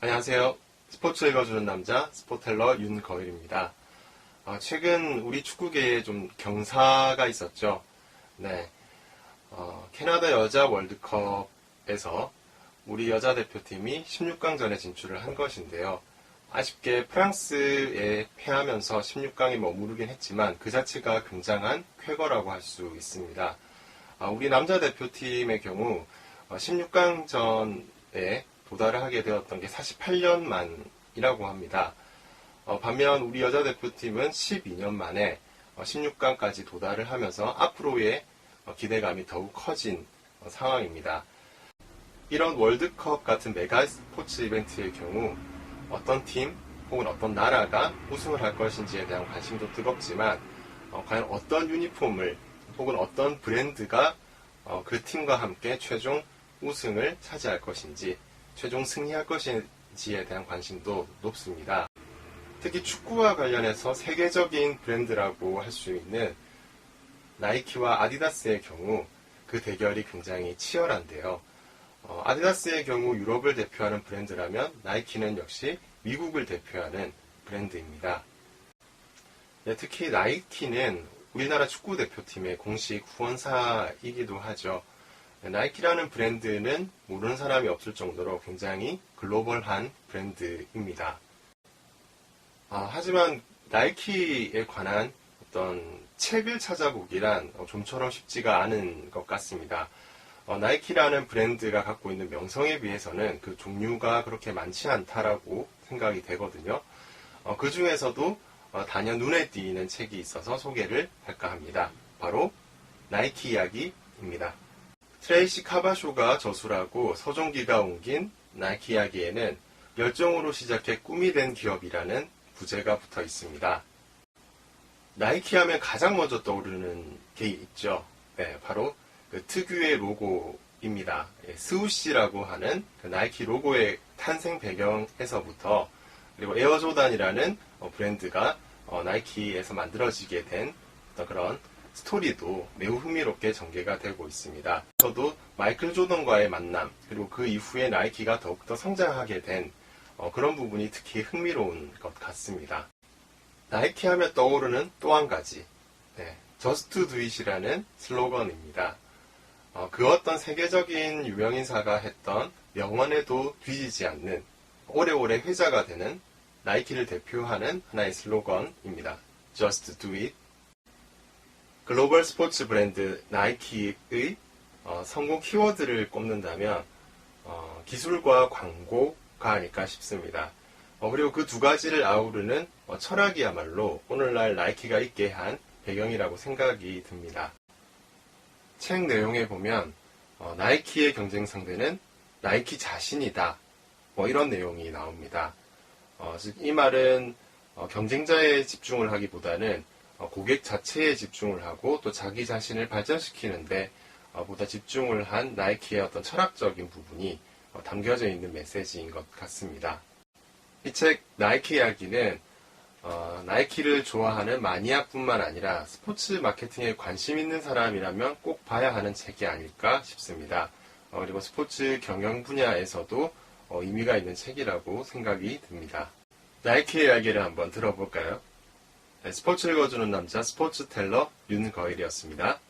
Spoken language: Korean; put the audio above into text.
안녕하세요. 스포츠 읽어주는 남자 스포텔러 윤거일입니다. 최근 우리 축구계에 좀 경사가 있었죠. 네, 캐나다 여자 월드컵에서 우리 여자 대표팀이 16강전에 진출을 한 것인데요. 아쉽게 프랑스에 패하면서 16강에 머무르긴 했지만 그 자체가 굉장한 쾌거라고 할 수 있습니다. 우리 남자 대표팀의 경우 16강전에 도달을 하게 되었던 게 48년 만이라고 합니다. 반면 우리 여자 대표팀은 12년 만에 16강까지 도달을 하면서 앞으로의 기대감이 더욱 커진 상황입니다. 이런 월드컵 같은 메가 스포츠 이벤트의 경우 어떤 팀 혹은 어떤 나라가 우승을 할 것인지에 대한 관심도 뜨겁지만 과연 어떤 유니폼을 혹은 어떤 브랜드가 그 팀과 함께 최종 우승을 차지할 것인지 최종 승리할 것인지에 대한 관심도 높습니다. 특히 축구와 관련해서 세계적인 브랜드라고 할 수 있는 나이키와 아디다스의 경우 그 대결이 굉장히 치열한데요. 아디다스의 경우 유럽을 대표하는 브랜드라면 나이키는 역시 미국을 대표하는 브랜드입니다. 네, 특히 나이키는 우리나라 축구 대표팀의 공식 후원사이기도 하죠. 나이키라는 브랜드는 모르는 사람이 없을 정도로 굉장히 글로벌한 브랜드입니다. 하지만 나이키에 관한 어떤 책을 찾아보기란 좀처럼 쉽지가 않은 것 같습니다. 나이키라는 브랜드가 갖고 있는 명성에 비해서는 그 종류가 그렇게 많지 않다라고 생각이 되거든요. 그 중에서도 단연 눈에 띄는 책이 있어서 소개를 할까 합니다. 바로 나이키 이야기입니다. 트레이시 카바쇼가 저술하고 서종기가 옮긴 나이키 이야기에는 열정으로 시작해 꿈이 된 기업이라는 부제가 붙어 있습니다. 나이키 하면 가장 먼저 떠오르는 게 있죠. 네, 바로 그 특유의 로고입니다. 스우시라고 하는 그 나이키 로고의 탄생 배경에서부터 그리고 에어조단이라는 브랜드가 나이키에서 만들어지게 된 그런 스토리도 매우 흥미롭게 전개가 되고 있습니다. 저도 마이클 조던과의 만남 그리고 그 이후에 나이키가 더욱더 성장하게 된 그런 부분이 특히 흥미로운 것 같습니다. 나이키 하면 떠오르는 또 한 가지 Just Do It이라는 슬로건입니다. 그 어떤 세계적인 유명인사가 했던 명언에도 뒤지지 않는 오래오래 회자가 되는 나이키를 대표하는 하나의 슬로건입니다. Just Do It. 글로벌 스포츠 브랜드 나이키의 성공 키워드를 꼽는다면 기술과 광고가 아닐까 싶습니다. 그리고 그 두 가지를 아우르는 철학이야말로 오늘날 나이키가 있게 한 배경이라고 생각이 듭니다. 책 내용에 보면 나이키의 경쟁 상대는 나이키 자신이다. 이런 내용이 나옵니다. 즉 이 말은 경쟁자에 집중을 하기보다는 고객 자체에 집중을 하고 또 자기 자신을 발전시키는데 보다 집중을 한 나이키의 어떤 철학적인 부분이 담겨져 있는 메시지인 것 같습니다. 이 책 나이키 이야기는 나이키를 좋아하는 마니아뿐만 아니라 스포츠 마케팅에 관심 있는 사람이라면 꼭 봐야 하는 책이 아닐까 싶습니다. 그리고 스포츠 경영 분야에서도 의미가 있는 책이라고 생각이 듭니다. 나이키 이야기를 한번 들어볼까요? 스포츠 읽어주는 남자 스포츠 텔러 윤거일이었습니다.